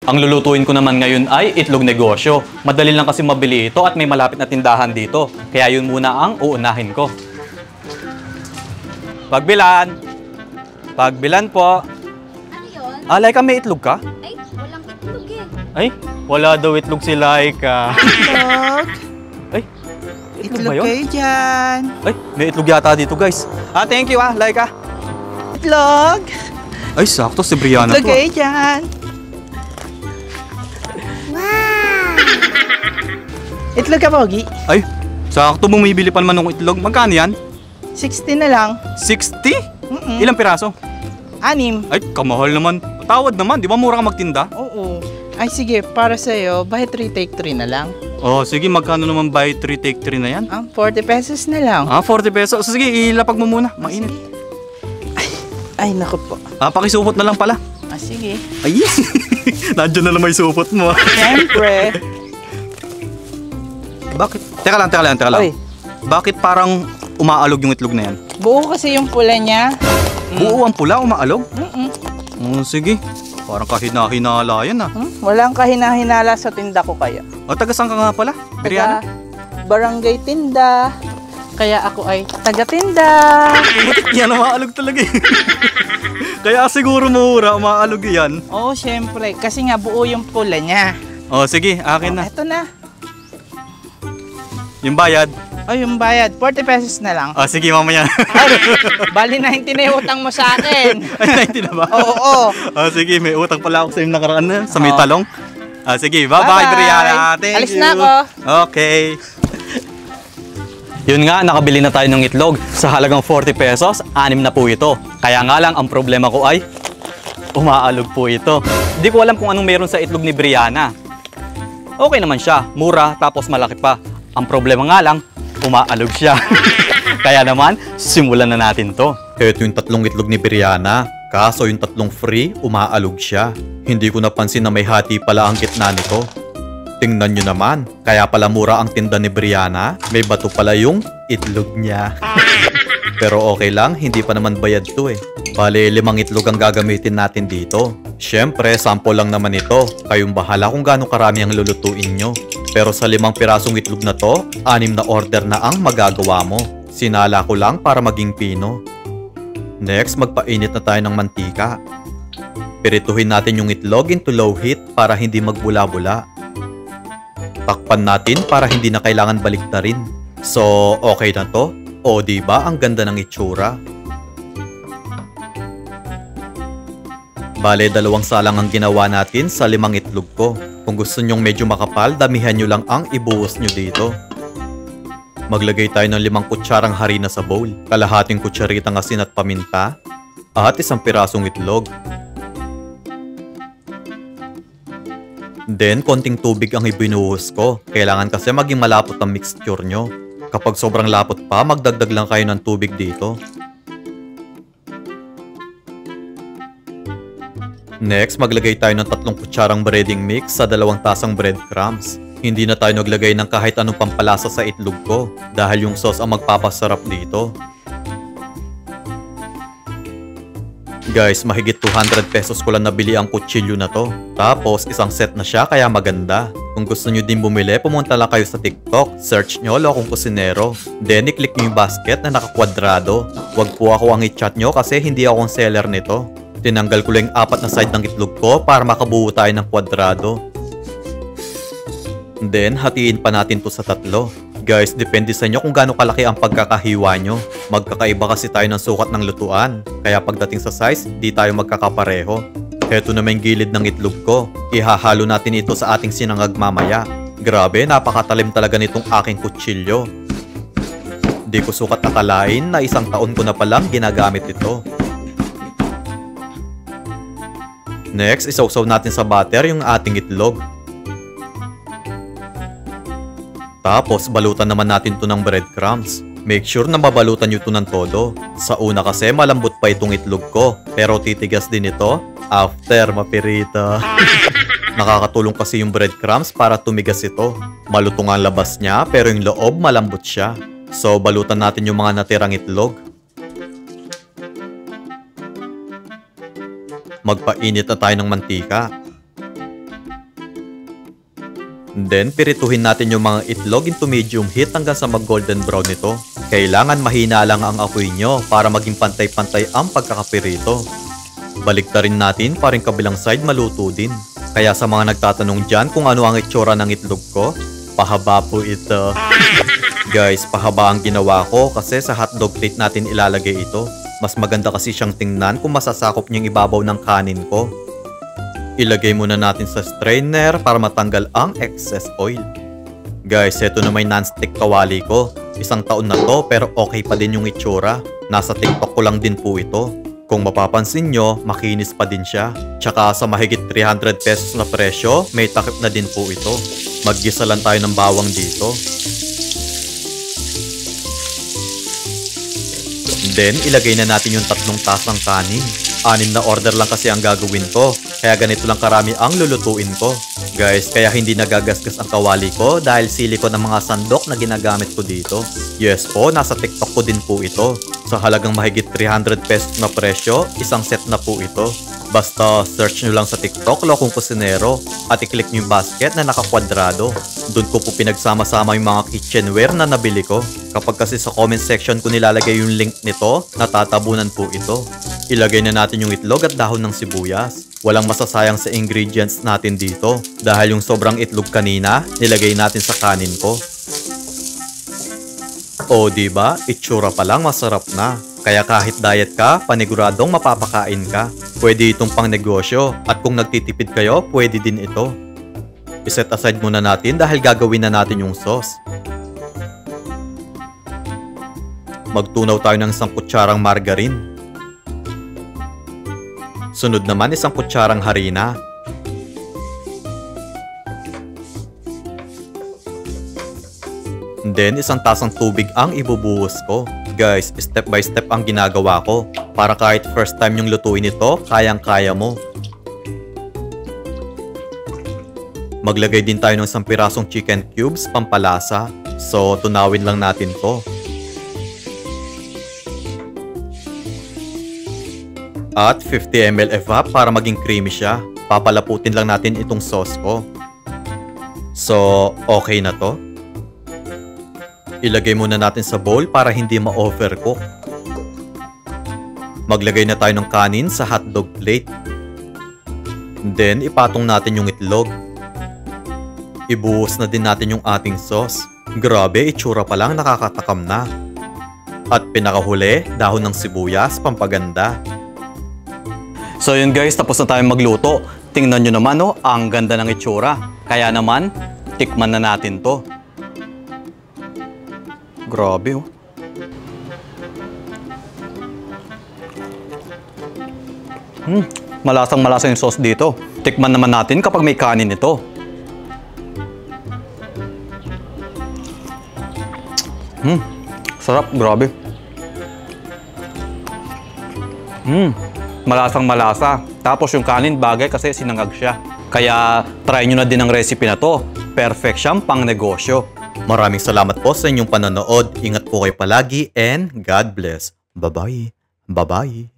Ang lulutuin ko naman ngayon ay itlog negosyo. Madali lang kasi mabili ito at may malapit na tindahan dito. Kaya yun muna ang uunahin ko. Pagbilan! Pagbilan po! Ano yun? Laika, may itlog ka? Ay, walang itlog eh. Ay, wala daw itlog si Laika. Itlog. Ay, itlog ba Itlog yun? kayo dyan. Ay, may itlog yata dito, guys. Thank you Laika. Itlog. Ay, sakto si Brianna Itlog to. kayo dyan. Itlog ka, Pogi. Ay, sakto bumibili pa naman ng itlog. Magkano yan? 60 na lang. 60? Mm-mm. Ilang piraso? 6. Ay, kamahal naman. Tawad naman, di ba mura ka magtinda? Oo. Ay sige, para sa'yo, buy 3 take 3 na lang. Oh, sige, magkano naman buy 3 take 3 na yan? 40 pesos na lang. 40 pesos. Sige, ilapag mo muna. Mainit. Ay, naku po. Pakisupot na lang pala. Sige. Ay, nandiyan na lang may supot mo. Siyempre. Bakit? Teka lang. Oy, Bakit parang umaalog yung itlog na yan? buo kasi yung pula niya. Buo ang pula, umaalog? Mm-mm. Sige. Parang kahina-hinala yan ah. Walang kahina-hinala sa tinda ko kaya. Taga saan ka nga pala? Brianna? Barangay Tinda. Kaya ako ay taga-tinda. Yan, umaalog talaga eh. Kaya siguro mura, umaalog yan. Oo, syempre. Kasi nga buo yung pula niya. Sige, akin na. Ito na. Yung bayad. Yung bayad. 40 pesos na lang. Sige, mamaya. Ay, bali 90 na yung utang mo sa akin. Ay, 90 na ba? Oo. Sige, may utang pala ako sa yung nakaraan na, sa may talong. Sige, bye-bye, Brianna. Thank Alis you. na ako. Okay. Yun nga, nakabili na tayo ng itlog. Sa halagang 40 pesos, 6 na po ito. Kaya nga lang, ang problema ko ay umaalog po ito. Hindi ko alam kung anong meron sa itlog ni Brianna. Okay naman siya, mura, tapos malaki pa. Ang problema nga lang, umaalog siya. Kaya naman, simulan na natin to. Ito yung tatlong itlog ni Brianna. Kaso yung tatlong free, umaalog siya. Hindi ko napansin na may hati pala ang gitna nito. Tingnan nyo naman, kaya pala mura ang tinda ni Brianna. May bato pala yung itlog niya. Pero okay lang, hindi pa naman bayad to eh. Bale, 5 itlog ang gagamitin natin dito. Siyempre, sample lang naman ito. Kayong bahala kung gaano karami ang lulutuin nyo. Pero sa 5 pirasong itlog na to, 6 na order na ang magagawa mo. Sinala ko lang para maging pino. Next, magpainit na tayo ng mantika. Pirituhin natin yung itlog into low heat para hindi magbula-bula. Takpan natin para hindi na kailangan baliktarin. So, okay na to? O diba ang ganda ng itsura? Bale, 2 salang ang ginawa natin sa 5 itlog ko. Kung gusto nyong medyo makapal, damihan nyo lang ang ibuhos nyo dito. Maglagay tayo ng 5 kutsarang harina sa bowl, kalahating kutsaritang asin at paminta, at 1 pirasong itlog. Then, konting tubig ang ibinuhos ko. Kailangan kasi maging malapot ang mixture nyo. Kapag sobrang lapot pa, magdagdag lang kayo ng tubig dito. Next, maglagay tayo ng 3 kutsarang breading mix sa 2 tasang breadcrumbs. Hindi na tayo naglagay ng kahit anong pampalasa sa itlog ko dahil yung sauce ang magpapasarap dito. Guys, mahigit 200 pesos ko lang nabili ang kutsilyo na to. Tapos, isang set na siya kaya maganda. Kung gusto nyo din bumili, pumunta lang kayo sa TikTok. Search nyo Lokong Kusinero. Then, i-click nyo yung basket na nakakwadrado. Huwag po ako ang i-chat nyo kasi hindi ako ang seller nito. Tinanggal ko lang yung 4 na side ng itlog ko para makabuo tayo ng kwadrado. Then, hatiin pa natin to sa 3. Guys, depende sa inyo kung gaano kalaki ang pagkakahiwa nyo. Magkakaiba kasi tayo ng sukat ng lutuan. Kaya pagdating sa size, di tayo magkakapareho. Heto na may gilid ng itlog ko. Ihahalo natin ito sa ating sinangag mamaya. Grabe, napakatalim talaga nitong aking kutsilyo. Di ko sukat akalain na 1 taon ko na palang ginagamit ito. Next, isawsaw natin sa butter yung ating itlog. Tapos, balutan naman natin to ng breadcrumbs. Make sure na mabalutan nyo to ng todo. Sa una kasi, malambot pa itong itlog ko. Pero titigas din ito after mapirito. Nakakatulong kasi yung breadcrumbs para tumigas ito. Malutong ang labas niya, pero yung loob malambot siya. So, balutan natin yung mga natirang itlog. Magpainit na tayo ng mantika. Then, pirituhin natin yung mga itlog into medium heat hanggang sa mag-golden brown nito. Kailangan mahina lang ang apoy nyo para maging pantay-pantay ang pagkakapirito. Baliktarin natin para yung kabilang side maluto din. Kaya sa mga nagtatanong dyan kung ano ang itsura ng itlog ko, pahaba po ito. Guys, pahaba ang ginawa ko kasi sa hotdog plate natin ilalagay ito. Mas maganda kasi siyang tingnan kung masasakop niyo yung ibabaw ng kanin ko. Ilagay muna natin sa strainer para matanggal ang excess oil. Guys, ito na may non-stick kawali ko. 1 taon na to pero okay pa din yung itsura. Nasa TikTok ko lang din po ito. Kung mapapansin nyo, makinis pa din siya. Tsaka sa mahigit 300 pesos na presyo, may takip na din po ito. Maggisa lang tayo ng bawang dito. Then, ilagay na natin yung 3 tasang kanin. 6 na order lang kasi ang gagawin ko. Kaya ganito lang karami ang lulutuin ko. Guys, kaya hindi nagagasgas ang kawali ko dahil silikon ang mga sandok na ginagamit ko dito. Yes po, nasa TikTok ko din po ito. Sa halagang mahigit 300 pesos na presyo, 1 set na po ito. Basta search nyo lang sa TikTok, Lokong Kusinero, at i-click nyo yung basket na nakakwadrado. Doon ko po pinagsama-sama yung mga kitchenware na nabili ko. Kapag kasi sa comment section ko nilalagay yung link nito, natatabunan po ito. Ilagay na natin yung itlog at dahon ng sibuyas. Walang masasayang sa ingredients natin dito dahil yung sobrang itlog kanina, nilagay natin sa kanin ko. O diba, itsura pa lang masarap na. Kaya kahit diet ka, paniguradong mapapakain ka. Pwede itong pang negosyo at kung nagtitipid kayo, pwede din ito. I-set aside muna natin dahil gagawin na natin yung sauce. Magtunaw tayo ng 1 kutsarang margarine. Sunod naman 1 kutsarang harina. Then 1 tasang tubig ang ibubuhos ko. Guys, step by step ang ginagawa ko para kahit first time yung lutuin ito, kayang-kaya mo. Maglagay din tayo ng 1 pirasong chicken cubes pampalasa. So, tunawin lang natin to. At 50 ml evap para maging creamy siya. Papalaputin lang natin itong sauce ko. So, okay na to. Ilagay muna natin sa bowl para hindi ma-overcook. Maglagay na tayo ng kanin sa hotdog plate. Then, ipatong natin yung itlog. Ibuhos na din natin yung ating sauce. Grabe, itsura pa lang nakakatakam na. At pinakahuli, dahon ng sibuyas, pampaganda. So yun guys, tapos na tayong magluto. Tingnan nyo naman oh, ang ganda ng itsura. Kaya naman, tikman na natin to. Grabe oh. Malasang malasa yung sauce dito. Tikman naman natin kapag may kanin ito. Sarap, grabe. Malasang malasa. Tapos yung kanin bagay kasi sinangag siya. Kaya try nyo na din ang recipe na to. Perfect siyang pang negosyo. Maraming salamat po sa inyong panonood. Ingat po kayo palagi and God bless. Bye-bye. Bye-bye.